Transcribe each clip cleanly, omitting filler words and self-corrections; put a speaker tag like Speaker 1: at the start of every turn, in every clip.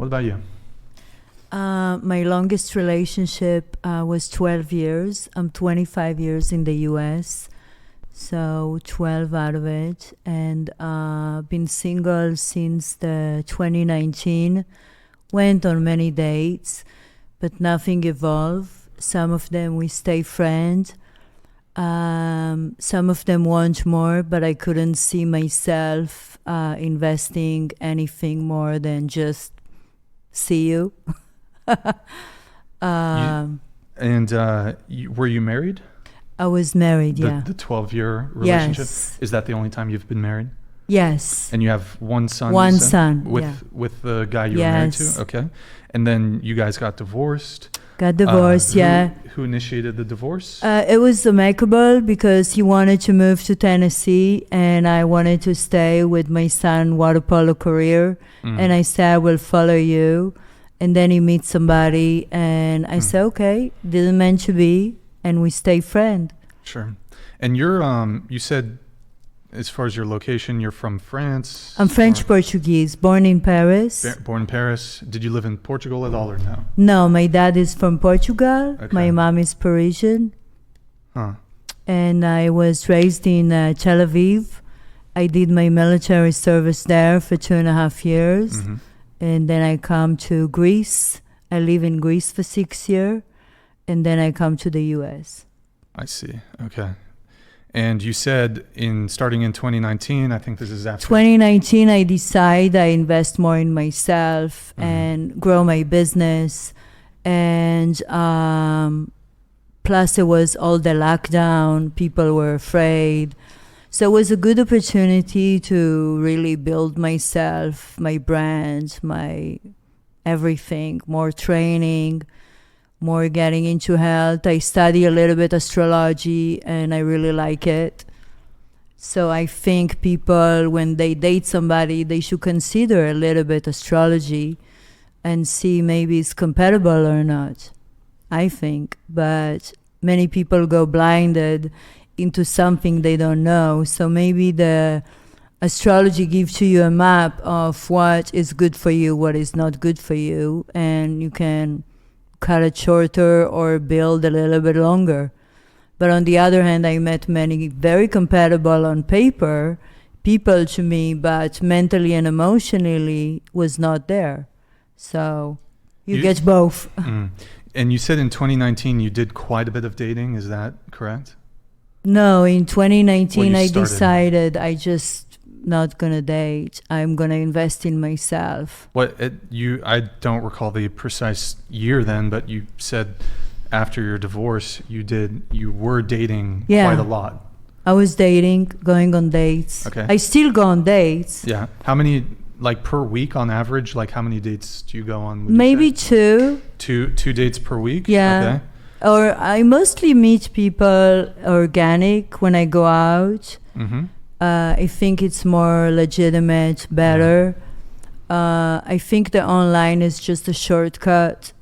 Speaker 1: What about you?
Speaker 2: My longest relationship was 12 years. I'm 25 years in the US, so 12 out of it. And been single since the 2019. Went on many dates, but nothing evolved. Some of them we stay friends. Some of them want more, but I couldn't see myself investing anything more than just see you.
Speaker 1: Were you married?
Speaker 2: I was married, yeah.
Speaker 1: The 12-year relationship?
Speaker 2: Yes.
Speaker 1: Is that the only time you've been married?
Speaker 2: Yes.
Speaker 1: And you have one son?
Speaker 2: One son,
Speaker 1: With the guy you were married to? Okay. And then you guys got divorced?
Speaker 2: Got divorced, yeah.
Speaker 1: Who initiated the divorce?
Speaker 2: It was amicable because he wanted to move to Tennessee and I wanted to stay with my son water polo career. And I said, I will follow you. And then he meets somebody and I said, okay, didn't meant to be. And we stay friends.
Speaker 1: Sure. And you said, as far as your location, you're from France?
Speaker 2: I'm French-Portuguese, born in Paris.
Speaker 1: Born in Paris. Did you live in Portugal at all or no?
Speaker 2: No, my dad is from Portugal.
Speaker 1: Okay.
Speaker 2: My mom is Parisian.
Speaker 1: Huh.
Speaker 2: And I was raised in Tel Aviv. I did my military service there for 2.5 years.
Speaker 1: Mm-hmm.
Speaker 2: And then I come to Greece. I live in Greece for 6 years. And then I come to the US.
Speaker 1: I see. Okay. And you said starting in 2019, I think this is after
Speaker 2: 2019, I decide I invest more in myself and grow my business. And plus it was all the lockdown. People were afraid. So it was a good opportunity to really build myself, my brand, my everything, more training, more getting into health. I study a little bit astrology and I really like it. So I think people, when they date somebody, they should consider a little bit astrology and see maybe it's compatible or not, I think. But many people go blinded into something they don't know. So maybe the astrology gives to you a map of what is good for you, what is not good for you, and you can cut it shorter or build a little bit longer. But on the other hand, I met many very compatible on paper people to me, but mentally and emotionally was not there. So you get both.
Speaker 1: And you said in 2019 you did quite a bit of dating. Is that correct?
Speaker 2: No, in 2019 I
Speaker 1: started.
Speaker 2: decided I just not gonna date. I'm gonna invest in myself.
Speaker 1: I don't recall the precise year then, but you said after your divorce you were dating quite a lot.
Speaker 2: I was dating, going on dates.
Speaker 1: Okay.
Speaker 2: I still go on dates.
Speaker 1: Yeah. How many, like per week on average, like how many dates do you go on?
Speaker 2: Maybe two.
Speaker 1: Two dates per week?
Speaker 2: Yeah.
Speaker 1: Okay.
Speaker 2: Or I mostly meet people organic when I go out.
Speaker 1: Mm-hmm.
Speaker 2: I think it's more legitimate, better. I think the online is just a shortcut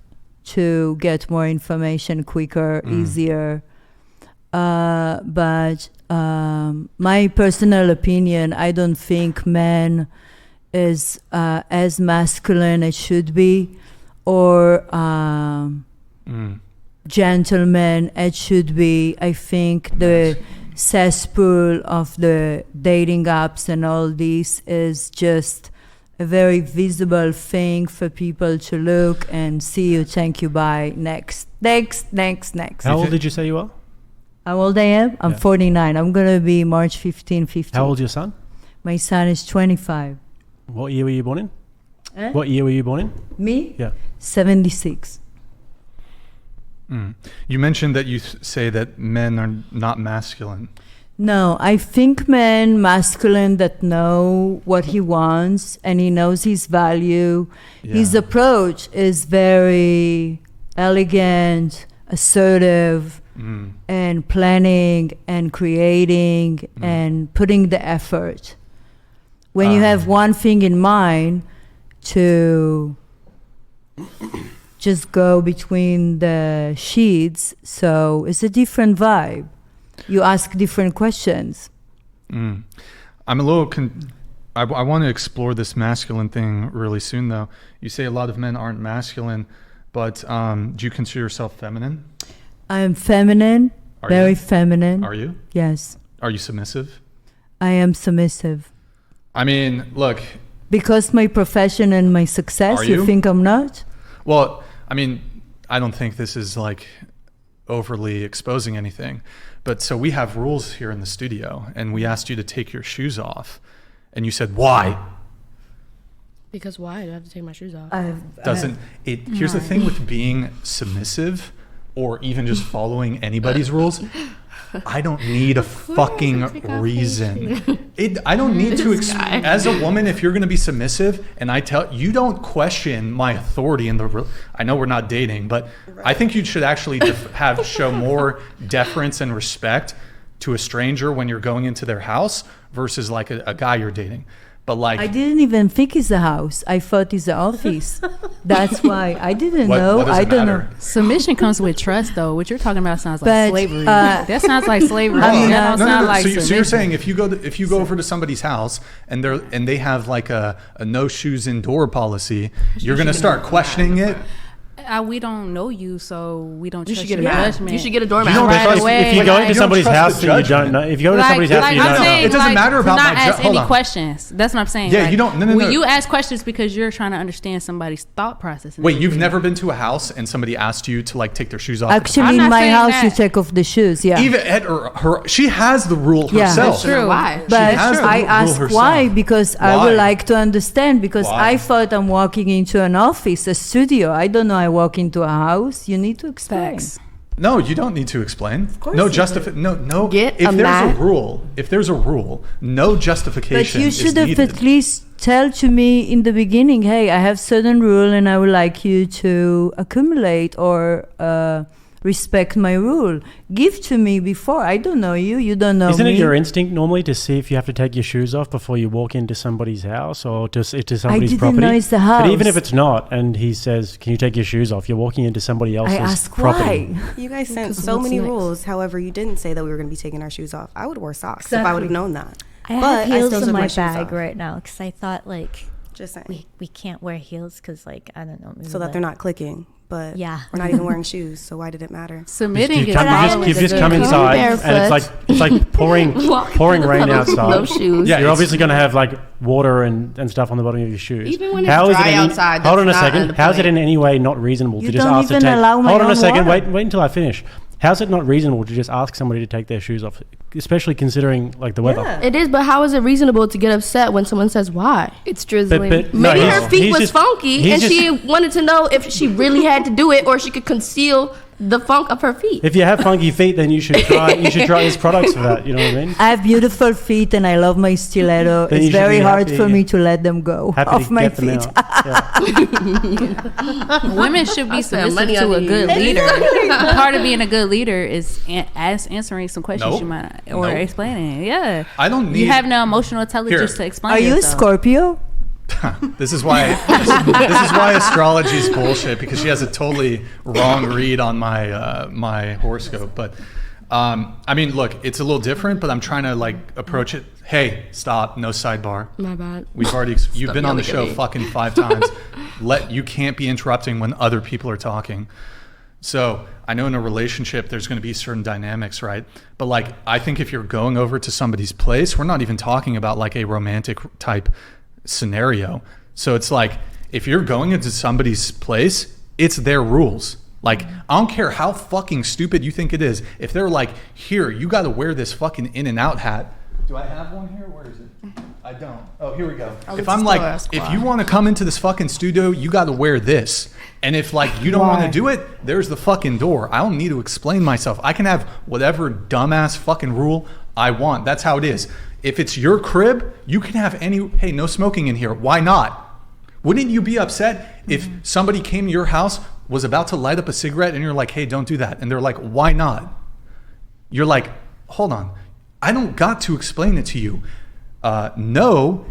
Speaker 2: to get more information quicker, easier. But my personal opinion, I don't think men is as masculine as should be, or gentleman as should be. I think the cesspool of the dating apps and all this is just a very visible thing for people to look and see you, thank you, bye, next.
Speaker 3: How old did you say you are?
Speaker 2: How old I am? I'm 49. I'm going to be March 15, 50.
Speaker 3: How old is your son?
Speaker 2: My son is 25.
Speaker 3: What year were you born in? What year were you born in?
Speaker 2: Me?
Speaker 3: Yeah.
Speaker 2: 76.
Speaker 1: You mentioned that you say that men are not masculine.
Speaker 2: No, I think men masculine that know what he wants and he knows his value.
Speaker 1: Yeah.
Speaker 2: His approach is very elegant, assertive, and planning and creating and putting the effort. When you have one thing in mind to just go between the sheets, so it's a different vibe. You ask different questions.
Speaker 1: I'm a little I want to explore this masculine thing really soon, though. You say a lot of men aren't masculine, but do you consider yourself feminine?
Speaker 2: I am feminine, very feminine.
Speaker 1: Are you?
Speaker 2: Yes.
Speaker 1: Are you submissive?
Speaker 2: I am submissive.
Speaker 1: I mean, look.
Speaker 2: Because my profession and my success, you think I'm not?
Speaker 1: Well, I mean, I don't think this is like overly exposing anything. But so we have rules here in the studio, and we asked you to take your shoes off, and you said, why?
Speaker 4: Because why do I have to take my shoes off?
Speaker 1: Here's the thing with being submissive or even just following anybody's rules. I don't need a fucking reason. I don't need to, as a woman, if you're going to be submissive and I tell you, don't question my authority in the, I know we're not dating, but I think you should actually show more deference and respect to a stranger when you're going into their house versus like a guy you're dating. But like,
Speaker 2: I didn't even think it's a house. I thought it's an office. That's why I didn't know.
Speaker 1: What does
Speaker 2: I
Speaker 1: it
Speaker 2: don't
Speaker 1: matter?
Speaker 2: know.
Speaker 5: Submission comes with trust, though. What you're talking about sounds like
Speaker 2: But,
Speaker 5: slavery. That sounds like slavery. That don't sound like
Speaker 1: So you're
Speaker 5: submission.
Speaker 1: saying if you go over to somebody's house and they have like a no shoes indoor policy, you're gonna start questioning it.
Speaker 5: We don't know you, so we don't
Speaker 4: You
Speaker 5: trust
Speaker 4: should get
Speaker 5: your
Speaker 4: a mat.
Speaker 5: judgment.
Speaker 4: You should get a doormat.
Speaker 1: You don't
Speaker 5: Right
Speaker 1: trust-
Speaker 5: away.
Speaker 3: If you go
Speaker 1: Like,
Speaker 3: into
Speaker 1: you don't
Speaker 3: somebody's
Speaker 1: trust
Speaker 3: house
Speaker 1: the
Speaker 3: that you don't know, if you go into somebody's house that you
Speaker 5: I'm
Speaker 3: don't know,
Speaker 5: saying,
Speaker 1: It doesn't matter
Speaker 5: to
Speaker 1: about
Speaker 5: not
Speaker 1: my
Speaker 5: ask
Speaker 1: hold
Speaker 5: any
Speaker 1: on.
Speaker 5: questions. That's what I'm saying.
Speaker 1: Yeah,
Speaker 5: Like,
Speaker 1: you don't- no.
Speaker 5: When you ask questions because you're trying to understand somebody's thought process.
Speaker 1: Wait, you've never been to a house and somebody asked you to like take their shoes off?
Speaker 2: Actually,
Speaker 5: I'm
Speaker 2: in
Speaker 5: not
Speaker 2: my
Speaker 5: saying
Speaker 2: house,
Speaker 5: that.
Speaker 2: you take off the shoes. Yeah.
Speaker 1: Even her, she has the rule
Speaker 2: Yeah.
Speaker 1: herself.
Speaker 4: That's true. Why?
Speaker 2: But
Speaker 1: has the
Speaker 2: I
Speaker 1: rule
Speaker 2: ask
Speaker 1: herself.
Speaker 2: why, because I
Speaker 1: Why?
Speaker 2: would like to understand, because
Speaker 1: Why?
Speaker 2: I thought I'm walking into an office, a studio. I don't know I walk into a house. You need to explain.
Speaker 5: Facts.
Speaker 1: No, you don't need to explain.
Speaker 2: course
Speaker 1: No
Speaker 2: you
Speaker 1: justification. No.
Speaker 4: Get
Speaker 1: If
Speaker 4: a
Speaker 1: there's
Speaker 4: mat.
Speaker 1: if there's a rule, no
Speaker 2: But
Speaker 1: justification
Speaker 2: you
Speaker 1: is
Speaker 2: should have
Speaker 1: needed.
Speaker 2: at least tell to me in the beginning, hey, I have certain rule and I would like you to accumulate or respect my rule. Give to me before. I don't know you. You don't know
Speaker 3: Isn't
Speaker 2: me.
Speaker 3: it your instinct normally to see if you have to take your shoes off before you walk into somebody's house or just into somebody's
Speaker 2: didn't
Speaker 3: property?
Speaker 2: know it's the house.
Speaker 3: But even if it's not, and he says, "Can you take your shoes off?" You're walking into somebody else's
Speaker 2: I ask
Speaker 3: property.
Speaker 2: why.
Speaker 6: You guys sent
Speaker 4: Because
Speaker 6: so
Speaker 4: what's
Speaker 6: many
Speaker 4: next?
Speaker 6: rules. However, you didn't say that we were going to be taking our shoes off. I would wear socks if I
Speaker 2: Exactly.
Speaker 6: would have known that.
Speaker 7: I
Speaker 6: But I
Speaker 7: have heels
Speaker 6: still
Speaker 7: in
Speaker 6: took
Speaker 7: my
Speaker 6: my shoes
Speaker 7: bag
Speaker 6: off.
Speaker 7: right now because I thought like
Speaker 6: Just saying.
Speaker 7: we can't wear heels because like I don't know maybe
Speaker 6: So that they're not clicking. But
Speaker 7: Yeah.
Speaker 6: we're not even wearing shoes. So why did it matter?
Speaker 5: Submitting
Speaker 3: You
Speaker 5: is
Speaker 3: just
Speaker 5: always a
Speaker 3: come
Speaker 5: good
Speaker 3: inside,
Speaker 4: barefoot.
Speaker 3: and it's like pouring rain outside.
Speaker 4: No shoes.
Speaker 1: Yeah,
Speaker 3: You're
Speaker 1: it's-
Speaker 3: obviously going to have like water and stuff on the bottom of your shoes.
Speaker 4: Even when it's
Speaker 3: How is
Speaker 4: dry
Speaker 3: it
Speaker 4: outside,
Speaker 3: Hold on a
Speaker 4: that's not
Speaker 3: second.
Speaker 4: the
Speaker 3: How's it
Speaker 4: point.
Speaker 3: in any way not reasonable
Speaker 2: You
Speaker 3: to just
Speaker 2: don't
Speaker 3: ask to
Speaker 2: even
Speaker 3: take?
Speaker 2: allow my
Speaker 3: Hold on a
Speaker 2: own
Speaker 3: second.
Speaker 2: water.
Speaker 3: Wait until I finish. How's it not reasonable to just ask somebody to take their shoes off, especially considering like the weather?
Speaker 4: It is, but how is it reasonable to get upset when someone says why?
Speaker 8: It's drizzling.
Speaker 3: But no,
Speaker 4: Maybe
Speaker 3: he's-
Speaker 4: her feet
Speaker 3: he's
Speaker 4: was
Speaker 3: just-
Speaker 4: funky
Speaker 3: he's
Speaker 4: and
Speaker 3: just-
Speaker 4: she wanted to know if she really had to do it or she could conceal the funk of her feet.
Speaker 3: If you have funky feet, then you should try his products for that. You know what I mean?
Speaker 2: I have beautiful feet and I love my stiletto.
Speaker 3: Then you
Speaker 2: It's
Speaker 3: should
Speaker 2: very
Speaker 3: be
Speaker 2: hard
Speaker 3: happy-
Speaker 2: for me to let them go
Speaker 3: Happy
Speaker 2: off
Speaker 3: to
Speaker 2: my
Speaker 3: get them
Speaker 2: feet.
Speaker 3: out. Yeah.
Speaker 5: Women should be
Speaker 4: spend
Speaker 5: submissive
Speaker 4: money
Speaker 5: to
Speaker 4: on
Speaker 5: a
Speaker 4: you.
Speaker 5: good leader. Part of being a good leader is answering some questions
Speaker 1: Nope.
Speaker 5: you might or
Speaker 1: Nope.
Speaker 5: explaining. Yeah,
Speaker 1: I don't need.
Speaker 5: you have no emotional intelligence
Speaker 1: Here.
Speaker 5: to explain.
Speaker 2: Are you a
Speaker 5: yourself.
Speaker 2: Scorpio?
Speaker 1: This is why this is why astrology is bullshit, because she has a totally wrong read on my my horoscope. But I mean, look, it's a little different, but I'm trying to like approach it. Hey, stop! No sidebar.
Speaker 4: My bad.
Speaker 1: We've already you've been on the show
Speaker 4: yelling at me.
Speaker 1: fucking 5 times. You can't be interrupting when other people are talking. So I know in a relationship there's going to be certain dynamics, right? But like I think if you're going over to somebody's place, we're not even talking about like a romantic type scenario. So it's like if you're going into somebody's place, it's their rules. Like I don't care how fucking stupid you think it is. If they're like, here, you got to wear this fucking in and out hat. Do I have one here? Where is it? I don't. Oh, here we go. If I'm like, if you want to come into this fucking studio, you got to wear this. And if like you don't want to do it, there's the fucking door. I don't need to explain myself. I can have whatever dumbass fucking rule I want. That's how it is. If it's your crib, you can have any, hey, no smoking in here. Why not? Wouldn't you be upset if somebody came to your house, was about to light up a cigarette, and you're like, hey, don't do that. And they're like, why not? You're like, hold on. I don't got to explain it to you. No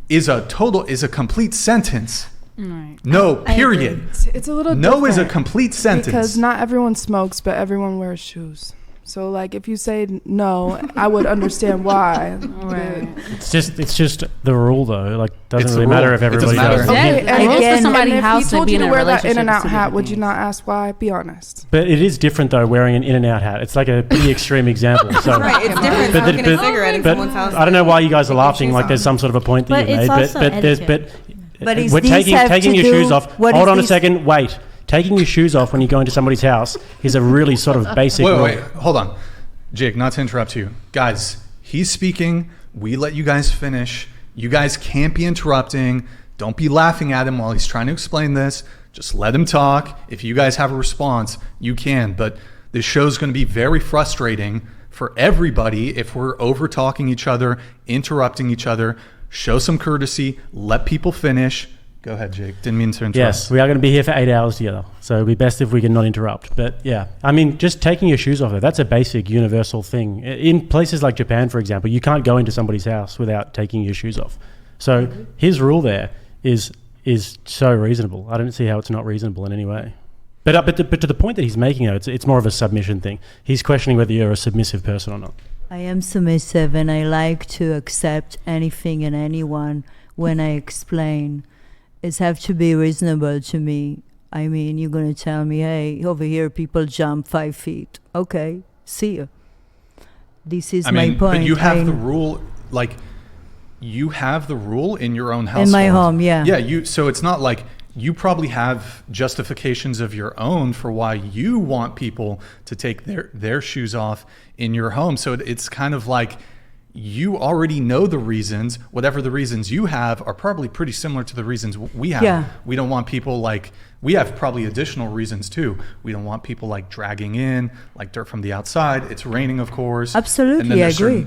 Speaker 1: is a complete sentence.
Speaker 5: Right.
Speaker 1: No, period.
Speaker 8: It's a little
Speaker 1: No is a
Speaker 8: different
Speaker 1: complete sentence.
Speaker 8: because not everyone smokes, but everyone wears shoes. So like if you say no, I would understand why.
Speaker 5: Right.
Speaker 3: It's just the rule though. Like doesn't
Speaker 1: It's
Speaker 3: really
Speaker 1: the
Speaker 3: matter
Speaker 1: rule.
Speaker 3: if
Speaker 1: It
Speaker 3: everybody
Speaker 1: doesn't
Speaker 3: does.
Speaker 1: matter.
Speaker 8: Okay,
Speaker 5: Yeah, I guess for somebody's
Speaker 8: and
Speaker 5: house
Speaker 8: if he
Speaker 5: to
Speaker 8: told
Speaker 5: be
Speaker 8: you
Speaker 5: in
Speaker 8: to
Speaker 5: a
Speaker 8: wear that
Speaker 5: relationship
Speaker 8: In-N-Out
Speaker 5: is two
Speaker 8: hat,
Speaker 5: different
Speaker 8: would you
Speaker 5: things.
Speaker 8: not ask why? Be honest.
Speaker 3: But it is different though wearing an In-N-Out hat. It's like a pretty extreme example. So
Speaker 6: Right, it's different
Speaker 3: But
Speaker 6: smoking
Speaker 3: the-
Speaker 6: a cigarette in
Speaker 3: but
Speaker 6: someone's house.
Speaker 3: I don't know why you guys are
Speaker 6: Take your
Speaker 3: laughing.
Speaker 6: shoes
Speaker 3: Like
Speaker 6: off.
Speaker 3: there's some sort of a point that
Speaker 7: But
Speaker 3: you
Speaker 7: it's
Speaker 3: made.
Speaker 7: also
Speaker 3: But there's
Speaker 7: etiquette.
Speaker 2: But is
Speaker 3: we're
Speaker 2: this
Speaker 3: taking
Speaker 2: have
Speaker 3: taking
Speaker 2: to
Speaker 3: your
Speaker 2: do-
Speaker 3: shoes off.
Speaker 2: what
Speaker 3: Hold
Speaker 2: is
Speaker 3: on a
Speaker 2: this-
Speaker 3: second. Wait. Taking your shoes off when you go into somebody's house is a really sort of basic rule.
Speaker 1: Wait, hold on. Jake, not to interrupt you. Guys, he's speaking. We let you guys finish. You guys can't be interrupting. Don't be laughing at him while he's trying to explain this. Just let him talk. If you guys have a response, you can. But this show's going to be very frustrating for everybody if we're over talking each other, interrupting each other. Show some courtesy. Let people finish. Go ahead, Jake. Didn't mean to interrupt.
Speaker 3: Yes, we are going to be here for 8 hours together. So it'd be best if we can not interrupt. But yeah, I mean, just taking your shoes off, that's a basic universal thing. In places like Japan, for example, you can't go into somebody's house without taking your shoes off. So his rule there is so reasonable. I don't see how it's not reasonable in any way. But to the point that he's making, though, it's more of a submission thing. He's questioning whether you're a submissive person or not.
Speaker 2: I am submissive and I like to accept anything and anyone when I explain. It have to be reasonable to me. I mean, you're going to tell me, hey, over here people jump 5 feet. Okay, see you. This is my point.
Speaker 1: But you have the rule, like, you have the rule in your own household.
Speaker 2: In my home, yeah.
Speaker 1: Yeah, so it's not like you probably have justifications of your own for why you want people to take their shoes off in your home. So it's kind of like you already know the reasons. Whatever the reasons you have are probably pretty similar to the reasons we have.
Speaker 2: Yeah.
Speaker 1: We don't want people like, we have probably additional reasons too. We don't want people like dragging in like dirt from the outside. It's raining, of course.
Speaker 2: Absolutely,
Speaker 1: And then
Speaker 2: I
Speaker 1: there's
Speaker 2: agree.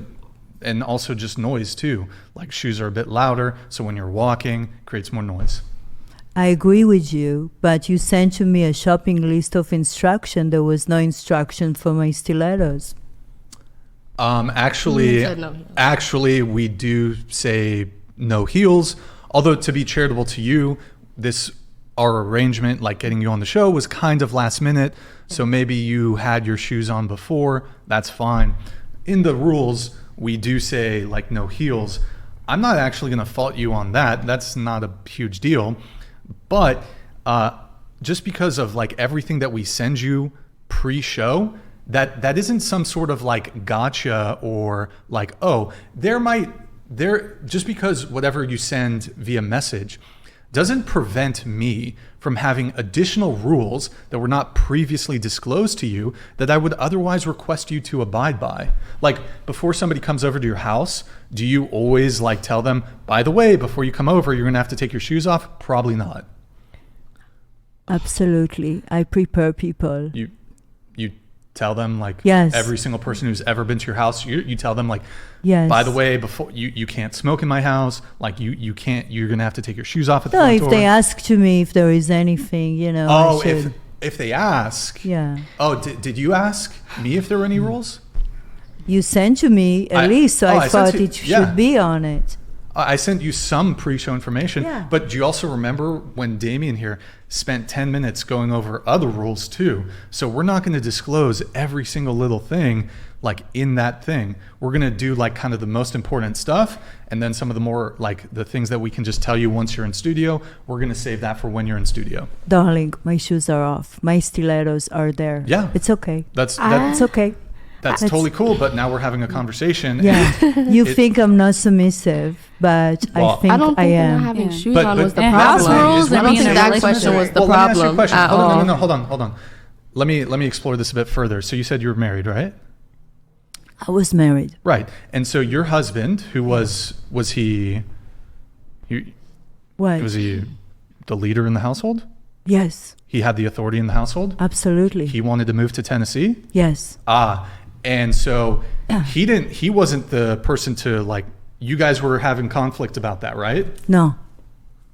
Speaker 1: and also just noise too. Like shoes are a bit louder, so when you're walking, it creates more noise.
Speaker 2: I agree with you, but you sent to me a shopping list of instruction. There was no instruction for my stilettos.
Speaker 1: Actually,
Speaker 4: said no heels.
Speaker 1: actually, we do say no heels. Although to be charitable to you, our arrangement, like getting you on the show, was kind of last minute. So maybe you had your shoes on before. That's fine. In the rules, we do say like no heels. I'm not actually going to fault you on that. That's not a huge deal. But just because of like everything that we send you pre-show, that isn't some sort of like gotcha or like, oh, just because whatever you send via message doesn't prevent me from having additional rules that were not previously disclosed to you that I would otherwise request you to abide by. Like before somebody comes over to your house, do you always like tell them, by the way, before you come over, you're gonna have to take your shoes off? Probably not.
Speaker 2: Absolutely. I prepare people.
Speaker 1: You tell them like
Speaker 2: Yes.
Speaker 1: every single person who's ever been to your house, you tell them like,
Speaker 2: Yes.
Speaker 1: by the way, before you can't smoke in my house, like you can't, you're gonna have to take your shoes off at the
Speaker 2: No,
Speaker 1: front
Speaker 2: if
Speaker 1: door.
Speaker 2: they ask to me if there is anything, I
Speaker 1: Oh,
Speaker 2: should.
Speaker 1: if they ask.
Speaker 2: Yeah.
Speaker 1: Oh, did you ask me if there were any rules?
Speaker 2: You sent to me at least, so I
Speaker 1: sent
Speaker 2: thought
Speaker 1: you-
Speaker 2: it
Speaker 1: yeah.
Speaker 2: should be on it.
Speaker 1: I sent you some pre-show information,
Speaker 2: Yeah.
Speaker 1: but do you also remember when Damien here spent 10 minutes going over other rules too? So we're not going to disclose every single little thing like in that thing. We're going to do like kind of the most important stuff, and then some of the more like the things that we can just tell you once you're in studio, we're going to save that for when you're in studio.
Speaker 2: Darling, my shoes are off. My stilettos are there.
Speaker 1: Yeah.
Speaker 2: It's okay.
Speaker 1: That's
Speaker 2: It's okay.
Speaker 1: that's totally cool, but now we're having a conversation.
Speaker 2: Yeah. You
Speaker 1: It-
Speaker 2: think I'm not submissive, but
Speaker 1: Well,
Speaker 2: I think
Speaker 4: I don't think
Speaker 2: I
Speaker 4: not
Speaker 2: am.
Speaker 4: having
Speaker 5: Yeah.
Speaker 4: shoes
Speaker 1: But-
Speaker 4: on
Speaker 1: but
Speaker 4: was the
Speaker 5: and
Speaker 4: problem.
Speaker 5: house rules
Speaker 4: I
Speaker 5: and
Speaker 4: don't
Speaker 5: being
Speaker 4: think
Speaker 5: in a
Speaker 4: that
Speaker 5: relationship.
Speaker 4: question was the
Speaker 1: Well, let me ask you a
Speaker 4: problem
Speaker 1: question.
Speaker 4: at
Speaker 1: Hold
Speaker 4: all.
Speaker 1: on, no, hold on. Let me explore this a bit further. So you said you were married, right?
Speaker 2: I was married.
Speaker 1: Right. And so your husband, who was he
Speaker 2: What?
Speaker 1: was he the leader in the household?
Speaker 2: Yes,
Speaker 1: He had the authority in the household?
Speaker 2: absolutely.
Speaker 1: He wanted to move to Tennessee?
Speaker 2: Yes.
Speaker 1: And so he wasn't the person to like, you guys were having conflict about that, right?
Speaker 2: No.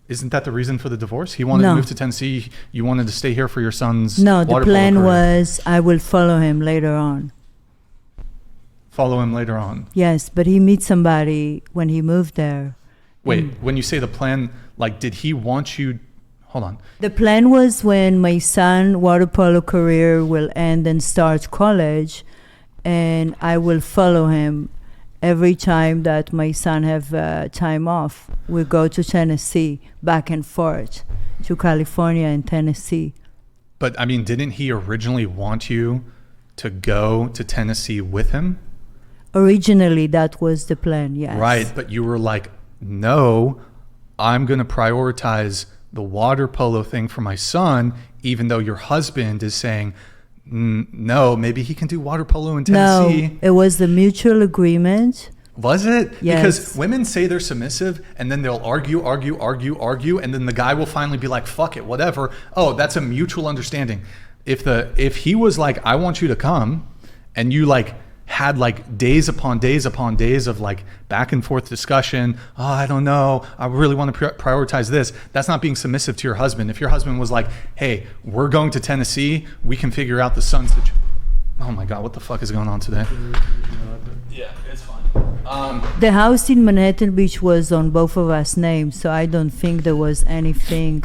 Speaker 1: Isn't that the reason for the divorce? He wanted to
Speaker 2: No.
Speaker 1: move to Tennessee. You wanted to stay here for your son's
Speaker 2: No, the
Speaker 1: water polo
Speaker 2: plan
Speaker 1: career.
Speaker 2: was I will follow him later on.
Speaker 1: Follow him later on.
Speaker 2: Yes, but he meets somebody when he moved there.
Speaker 1: Wait, when you say the plan, like, did he want you? Hold on.
Speaker 2: The plan was when my son water polo career will end and start college, and I will follow him every time that my son have time off. We go to Tennessee, back and forth to California and Tennessee.
Speaker 1: But I mean, didn't he originally want you to go to Tennessee with him?
Speaker 2: Originally, that was the plan, yes.
Speaker 1: Right, but you were like, no, I'm going to prioritize the water polo thing for my son, even though your husband is saying, no, maybe he can do water polo in Tennessee.
Speaker 2: No, it was the mutual agreement.
Speaker 1: Was it?
Speaker 2: Yes.
Speaker 1: Because women say they're submissive and then they'll argue, and then the guy will finally be like, fuck it, whatever. Oh, that's a mutual understanding. If he was like, I want you to come, and you like had like days upon days upon days of like back and forth discussion, oh, I don't know, I really want to prioritize this, that's not being submissive to your husband. If your husband was like, hey, we're going to Tennessee, we can figure out the sun situation. Oh my God, what the fuck is going on today? Yeah, it's fine.
Speaker 2: The house in Manhattan Beach was on both of us' names, so I don't think there was anything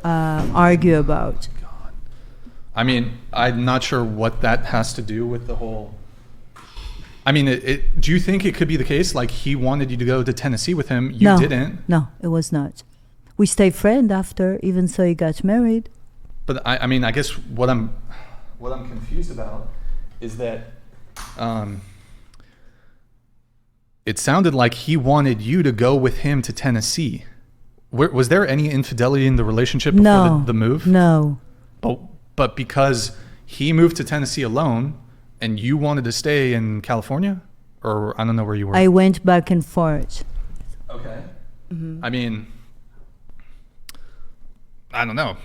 Speaker 2: argue about.
Speaker 1: God. I mean, I'm not sure what that has to do with the whole... I mean, do you think it could be the case, like he wanted you to go to Tennessee with him, you didn't?
Speaker 2: No, it was not. We stayed friends after, even so he got married.
Speaker 1: But I mean, I guess what I'm confused about is that it sounded like he wanted you to go with him to Tennessee. Was there any infidelity in the relationship before the move?
Speaker 2: No.
Speaker 1: But because he moved to Tennessee alone and you wanted to stay in California? Or I don't know where you were.
Speaker 2: I went back and forth.
Speaker 1: Okay. Mm-hmm. I mean, I don't know.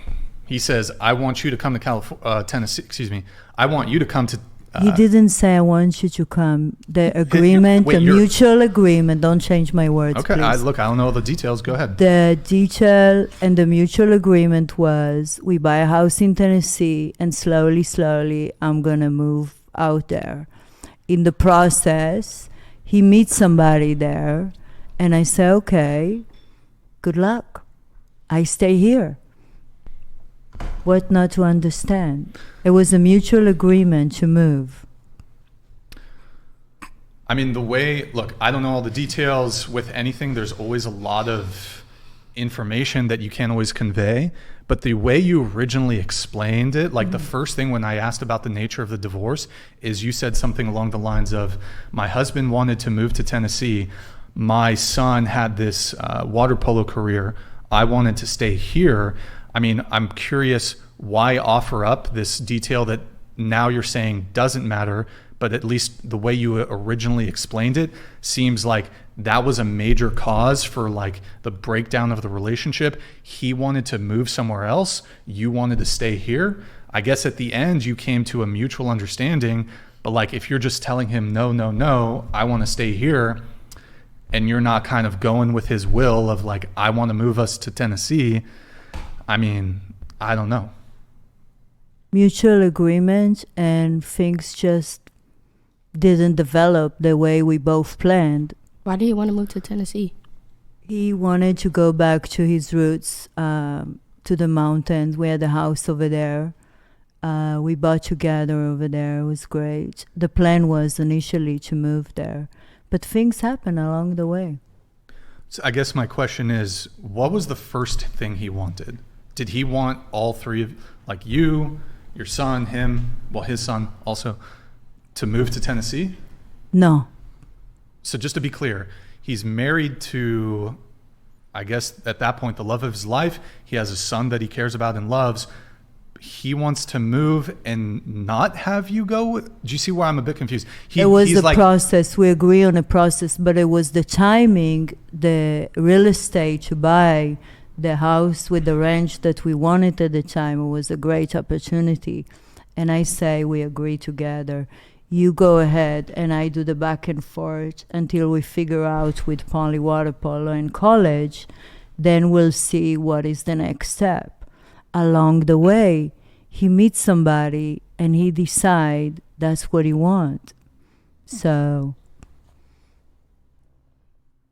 Speaker 1: He says, I want you to come to Tennessee. Excuse me. I want you to come to...
Speaker 2: He didn't say, I want you to come. The agreement, the mutual agreement, don't change my words,
Speaker 1: okay,
Speaker 2: please.
Speaker 1: I don't know all the details. Go ahead.
Speaker 2: The detail and the mutual agreement was, we buy a house in Tennessee, and slowly, I'm going to move out there. In the process, he meets somebody there, and I say, okay, good luck. I stay here. What not to understand? It was a mutual agreement to move.
Speaker 1: I mean, look, I don't know all the details with anything. There's always a lot of information that you can't always convey. But the way you originally explained it, like the first thing when I asked about the nature of the divorce, is you said something along the lines of, my husband wanted to move to Tennessee. My son had this water polo career. I wanted to stay here. I mean, I'm curious, why offer up this detail that now you're saying doesn't matter, but at least the way you originally explained it seems like that was a major cause for like the breakdown of the relationship. He wanted to move somewhere else. You wanted to stay here. I guess at the end you came to a mutual understanding, but like if you're just telling him, no, I want to stay here, and you're not kind of going with his will of like, I want to move us to Tennessee, I mean, I don't know.
Speaker 2: Mutual agreement, and things just didn't develop the way we both planned.
Speaker 4: Why did he want to move to Tennessee?
Speaker 2: He wanted to go back to his roots, to the mountains. We had a house over there. We bought together over there. It was great. The plan was initially to move there, but things happened along the way.
Speaker 1: So I guess my question is, what was the first thing he wanted? Did he want all three of, like you, your son, him, well, his son also, to move to Tennessee?
Speaker 2: No.
Speaker 1: So just to be clear, he's married to, I guess at that point, the love of his life. He has a son that he cares about and loves. He wants to move and not have you go? Do you see why I'm a bit confused?
Speaker 2: It was the process. We agree on a process, but it was the timing, the real estate to buy the house with the ranch that we wanted at the time. It was a great opportunity. And I say we agree together. You go ahead and I do the back and forth until we figure out with Poly Water Polo in college. Then we'll see what is the next step. Along the way, he meets somebody and he decides that's what he wants. So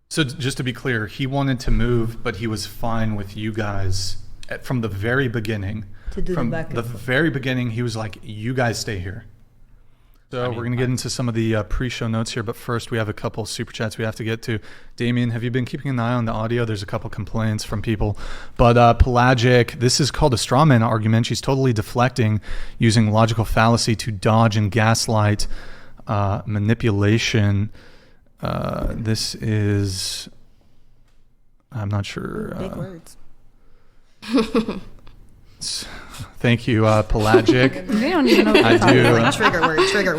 Speaker 1: just to be clear, he wanted to move, but he was fine with you guys from the very beginning.
Speaker 2: To do
Speaker 1: from
Speaker 2: the back and
Speaker 1: the
Speaker 2: forth.
Speaker 1: very beginning, he was like, you guys stay here. So we're going to get into some of the pre-show notes here, but first we have a couple super chats we have to get to. Damien, have you been keeping an eye on the audio? There's a couple complaints from people. But Pelagic, this is called a straw man argument. She's totally deflecting using logical fallacy to dodge and gaslight manipulation. This is, I'm not sure.
Speaker 6: Big words.
Speaker 1: Thank you, Pelagic.
Speaker 5: They don't even know what
Speaker 1: I do.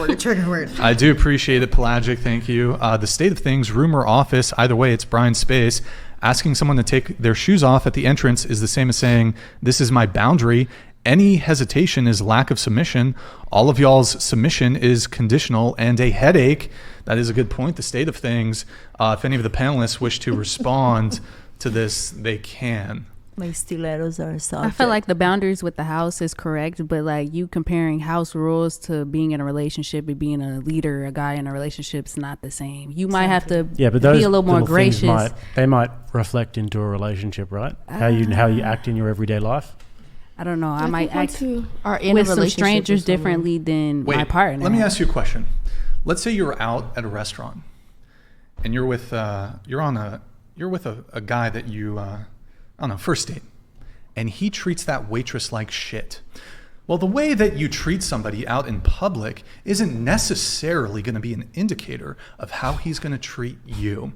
Speaker 6: Trigger word.
Speaker 1: I do appreciate it, Pelagic. Thank you. The state of things, room or office, either way, it's Brian's space. Asking someone to take their shoes off at the entrance is the same as saying, this is my boundary. Any hesitation is lack of submission. All of y'all's submission is conditional and a headache. That is a good point. The state of things. If any of the panelists wish to respond to this, they can.
Speaker 2: My stilettos are soft.
Speaker 5: I feel like the boundaries with the house is correct, but like you comparing house rules to being in a relationship and being a leader, a guy in a relationship is not the same. You might have to
Speaker 3: but those
Speaker 5: be a little more
Speaker 3: little things
Speaker 5: gracious.
Speaker 3: they might reflect into a relationship, right? How you act in your everyday life.
Speaker 5: I don't know. I might act
Speaker 4: Are in
Speaker 5: with
Speaker 4: a
Speaker 5: some
Speaker 4: relationship
Speaker 5: strangers
Speaker 4: with someone.
Speaker 5: differently than my
Speaker 1: Wait,
Speaker 5: partner.
Speaker 1: let me ask you a question. Let's say you're out at a restaurant and you're with a guy that you I don't know, first date, and he treats that waitress like shit. Well, the way that you treat somebody out in public isn't necessarily going to be an indicator of how he's going to treat you.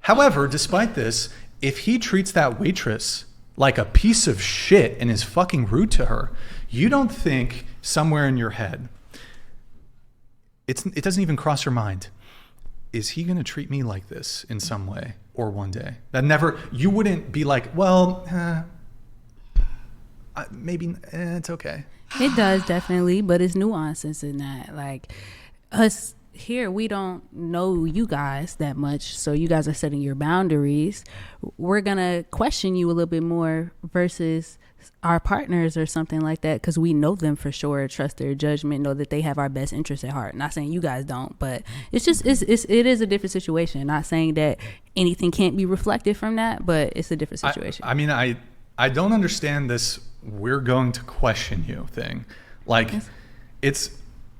Speaker 1: However, despite this, if he treats that waitress like a piece of shit and is fucking rude to her, you don't think somewhere in your head, it doesn't even cross your mind, is he going to treat me like this in some way or one day? You wouldn't be like, well, maybe it's okay.
Speaker 5: It does definitely, but it's nuances in that. Like us here, we don't know you guys that much, so you guys are setting your boundaries. We're gonna question you a little bit more versus our partners or something like that, because we know them for sure, trust their judgment, know that they have our best interest at heart. Not saying you guys don't, but it is a different situation. Not saying that anything can't be reflected from that, but it's a different situation.
Speaker 1: I mean, I don't understand this "we're going to question you" thing. Like,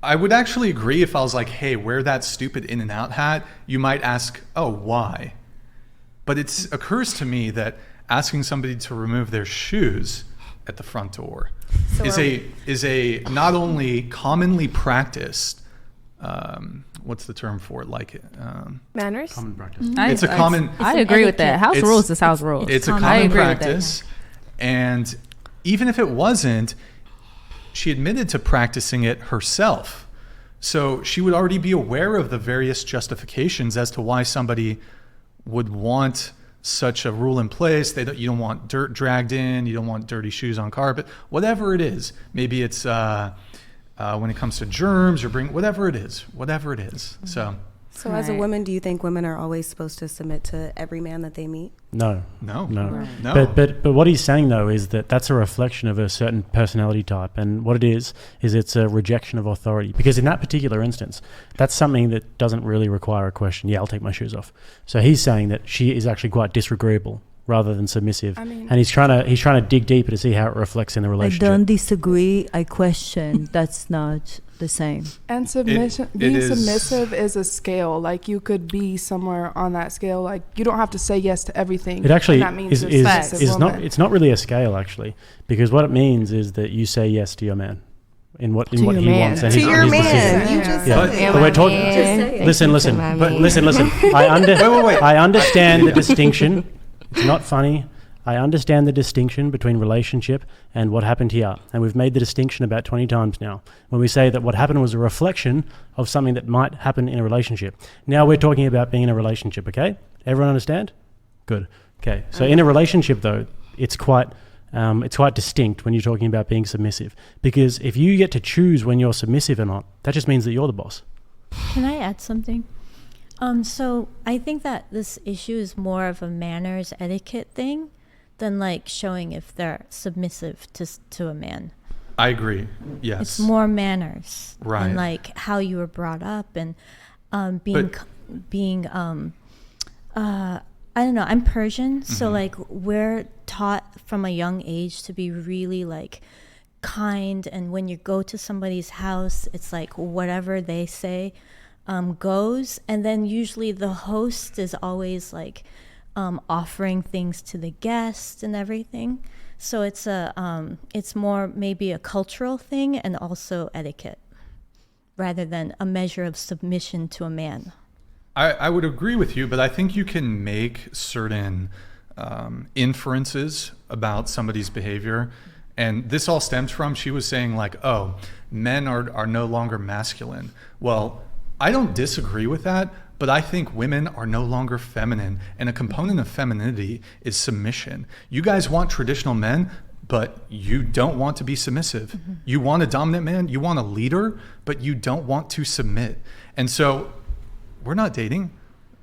Speaker 1: I would actually agree if I was like, hey, wear that stupid In-N-Out hat. You might ask, oh, why? But it occurs to me that asking somebody to remove their shoes at the front door is a not only commonly practiced, what's the term for it? Like
Speaker 6: Manners?
Speaker 3: Common practice.
Speaker 5: I agree with that. House rules is house rules.
Speaker 1: It's a common practice. And even if it wasn't, she admitted to practicing it herself. So she would already be aware of the various justifications as to why somebody would want such a rule in place. You don't want dirt dragged in, you don't want dirty shoes on carpet, whatever it is. Maybe it's when it comes to germs or whatever it is.
Speaker 6: So as a woman, do you think women are always supposed to submit to every man that they meet?
Speaker 3: No.
Speaker 1: No.
Speaker 3: But what he's saying though is that that's a reflection of a certain personality type, and what it is it's a rejection of authority. Because in that particular instance, that's something that doesn't really require a question. Yeah, I'll take my shoes off. So he's saying that she is actually quite disagreeable rather than submissive, and he's trying to dig deeper to see how it reflects in the relationship.
Speaker 2: I don't disagree. I question. That's not the same.
Speaker 8: And submission, being submissive is a scale. Like, you could be somewhere on that scale. Like, you don't have to say yes to everything.
Speaker 3: It actually
Speaker 8: that means
Speaker 3: it's not really a scale, actually, because what it means is that you say yes to your man in what he wants and
Speaker 6: to
Speaker 3: his
Speaker 6: your man.
Speaker 3: decision.
Speaker 6: You just
Speaker 3: Yeah.
Speaker 6: said
Speaker 3: But we're talking. Listen. I understand the distinction. It's not funny. I understand the distinction between relationship and what happened here. And we've made the distinction about 20 times now when we say that what happened was a reflection of something that might happen in a relationship. Now we're talking about being in a relationship, okay? Everyone understand? Good. Okay. So in a relationship, though, it's quite distinct when you're talking about being submissive. Because if you get to choose when you're submissive or not, that just means that you're the boss.
Speaker 7: Can I add something? So I think that this issue is more of a manners etiquette thing than like showing if they're submissive to a man.
Speaker 1: I agree. Yes.
Speaker 7: It's more manners.
Speaker 1: Right.
Speaker 7: And like how you were brought up and being I don't know, I'm Persian, so like we're taught from a young age to be really like kind, and when you go to somebody's house, it's like whatever they say goes. And then usually the host is always like offering things to the guest and everything. So it's more maybe a cultural thing and also etiquette, rather than a measure of submission to a man.
Speaker 1: I would agree with you, but I think you can make certain inferences about somebody's behavior. And this all stems from, she was saying like, oh, men are no longer masculine. Well, I don't disagree with that, but I think women are no longer feminine. And a component of femininity is submission. You guys want traditional men, but you don't want to be submissive. Mm-hmm. You want a dominant man, you want a leader, but you don't want to submit. And so we're not dating.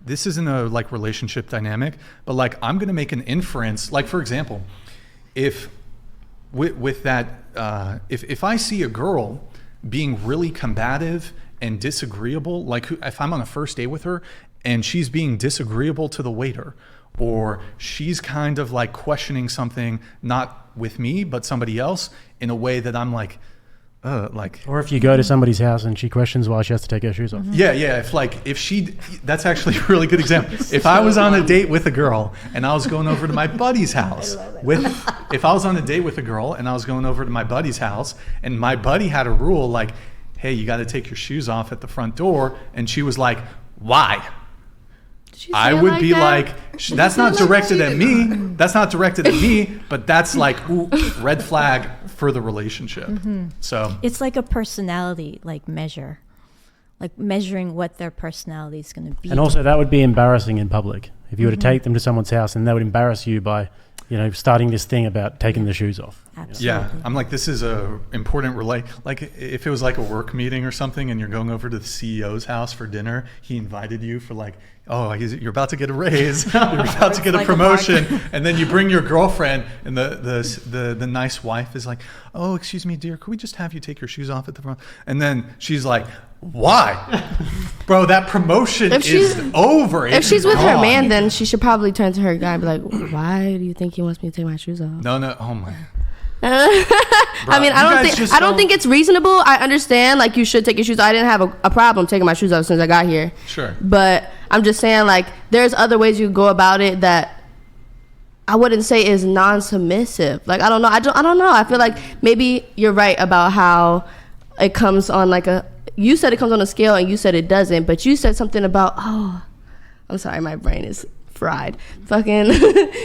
Speaker 1: This isn't a like relationship dynamic, but like I'm gonna make an inference. Like for example, if with that, if I see a girl being really combative and disagreeable, like if I'm on a first date with her and she's being disagreeable to the waiter, or she's kind of like questioning something, not with me, but somebody else, in a way that I'm like,
Speaker 3: or if you go to somebody's house and she questions why she has to take her shoes off.
Speaker 1: Mm-hmm. Yeah. That's actually a really good example. If I was on a date with a girl and I was going over to my buddy's house if I was on a date with a girl and I was going over to my buddy's house and my buddy had a rule like, hey, you got to take your shoes off at the front door. And she was like, why? I would be like, that's not directed at me. That's not directed at me, but that's like, ooh, red flag for the relationship. Mm-hmm. So
Speaker 7: it's like a personality like measure, like measuring what their personality is going to be.
Speaker 3: And also that would be embarrassing in public. If you were to take them to someone's house and they would embarrass you by, starting this thing about taking the shoes off.
Speaker 7: Absolutely.
Speaker 1: Yeah, I'm like, this is a important like if it was like a work meeting or something and you're going over to the CEO's house for dinner, he invited you for like, oh, you're about to get a raise, you're about to get a promotion, and then you bring your girlfriend and the nice wife is like, oh, excuse me, dear, could we just have you take your shoes off at the front? And then she's like, why? Bro, that promotion is over.
Speaker 4: If she's with her man, then she should probably turn to her guy and be like, why do you think he wants me to take my shoes off?
Speaker 1: No, oh my.
Speaker 4: Bro, I mean, I don't think it's reasonable. I understand, like, you should take your shoes off. I didn't have a problem taking my shoes off since I got here.
Speaker 1: Sure.
Speaker 4: But I'm just saying, like, there's other ways you go about it that I wouldn't say is non-submissive. Like, I don't know. I don't know. I feel like maybe you're right about how it comes on like you said it comes on a scale and you said it doesn't, but you said something about, I'm sorry, my brain is fried. Fucking.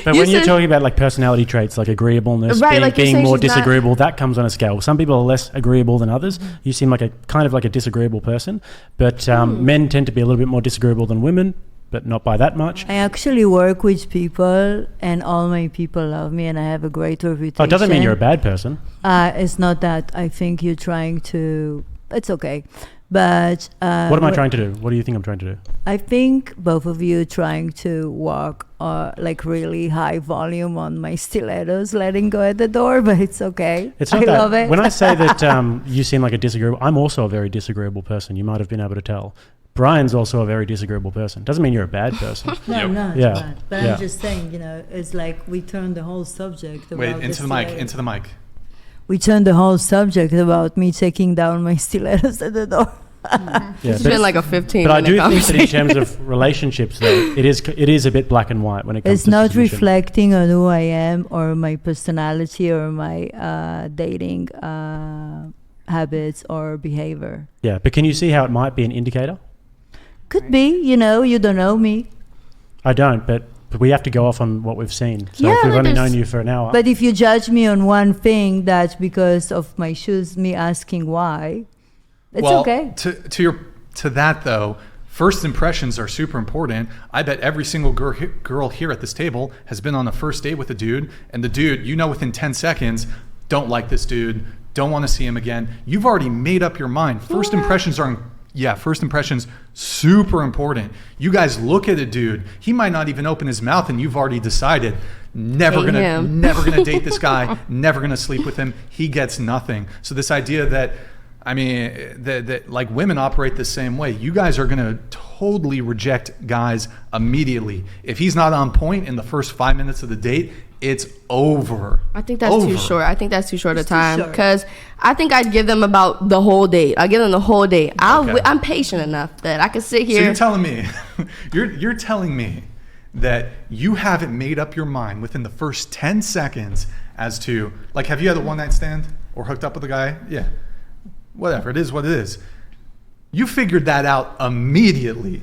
Speaker 3: But when you're talking about like personality traits, like agreeableness,
Speaker 4: right,
Speaker 3: being more disagreeable, that comes on a scale. Some people are less agreeable than others. Mm-hmm. You seem like a kind of like a disagreeable person, but men tend to be a little bit more disagreeable than women, but not by that much.
Speaker 2: I actually work with people and all my people love me and I have a great reputation.
Speaker 3: Oh, it doesn't mean you're a bad person.
Speaker 2: It's not that. I think you're trying to... It's okay. But
Speaker 3: what am I trying to do? What do you think I'm trying to do?
Speaker 2: I think both of you trying to walk like really high volume on my stilettos, letting go at the door, but it's okay.
Speaker 3: It's not
Speaker 2: I love it.
Speaker 3: When I say that you seem like a disagreeable, I'm also a very disagreeable person. You might have been able to tell. Brian's also a very disagreeable person. Doesn't mean you're a bad person.
Speaker 2: No, I'm not bad. But I'm just saying, it's like we turned the whole subject about
Speaker 1: into the mic.
Speaker 2: We turned the whole subject about me taking down my stilettos at the door.
Speaker 4: It's been like a 15
Speaker 3: But I do
Speaker 4: minute
Speaker 3: think that in terms of relationships, though, it is a bit black and white when it comes to
Speaker 2: not
Speaker 3: submission.
Speaker 2: reflecting on who I am or my personality or my dating habits or behavior.
Speaker 3: Yeah, but can you see how it might be an indicator?
Speaker 2: Could be, you don't know me.
Speaker 3: I don't, but we have to go off on what we've seen. So if we've only known you for an hour.
Speaker 2: But if you judge me on one thing, that's because of my shoes, me asking why, it's okay.
Speaker 1: To that though, first impressions are super important. I bet every single girl here at this table has been on a first date with a dude, and the dude, within 10 seconds, don't like this dude, don't want to see him again. You've already made up your mind. First impressions super important. You guys look at a dude, he might not even open his mouth and you've already decided never gonna date this guy, never gonna sleep with him. He gets nothing. So this idea that that like women operate the same way. You guys are gonna totally reject guys immediately. If he's not on point in the first 5 minutes of the date, it's over.
Speaker 4: I think that's too short. I think that's too short a time
Speaker 2: short.
Speaker 4: because I think I'd give them about the whole day. I give them the whole day. I'm patient enough that I can sit here.
Speaker 1: So you're telling me, you're telling me that you haven't made up your mind within the first 10 seconds as to, like, have you had a one-night stand or hooked up with a guy? Yeah, whatever, it is what it is. You figured that out immediately.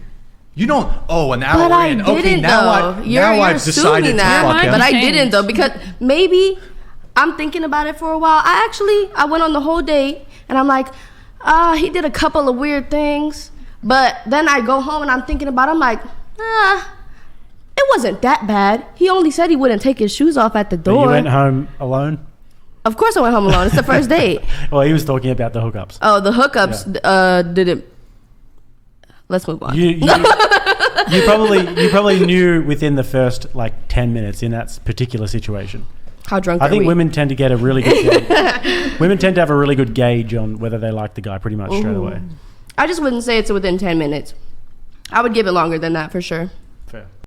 Speaker 1: You don't, an hour
Speaker 4: But I
Speaker 1: in.
Speaker 4: didn't,
Speaker 1: Okay, now
Speaker 4: though.
Speaker 1: I've decided to
Speaker 4: that,
Speaker 1: fuck him.
Speaker 4: but I
Speaker 5: Changed.
Speaker 4: didn't though because maybe I'm thinking about it for a while. I went on the whole date and I'm like, he did a couple of weird things, but then I go home and I'm thinking about it. I'm like, it wasn't that bad. He only said he wouldn't take his shoes off at the
Speaker 3: But
Speaker 4: door.
Speaker 3: you went home alone?
Speaker 4: Of course I went home alone. It's the first date.
Speaker 3: Well, he was talking about the hookups.
Speaker 4: Oh, the hookups didn't. Let's move on.
Speaker 3: You probably knew within the first like 10 minutes in that particular situation.
Speaker 4: How drunk
Speaker 3: I
Speaker 4: are
Speaker 3: think
Speaker 4: we?
Speaker 3: women tend to get a really good women tend to have a really good gauge on whether they like the guy pretty much straight away.
Speaker 4: I just wouldn't say it's within 10 minutes. I would give it longer than that for sure.
Speaker 3: Fair.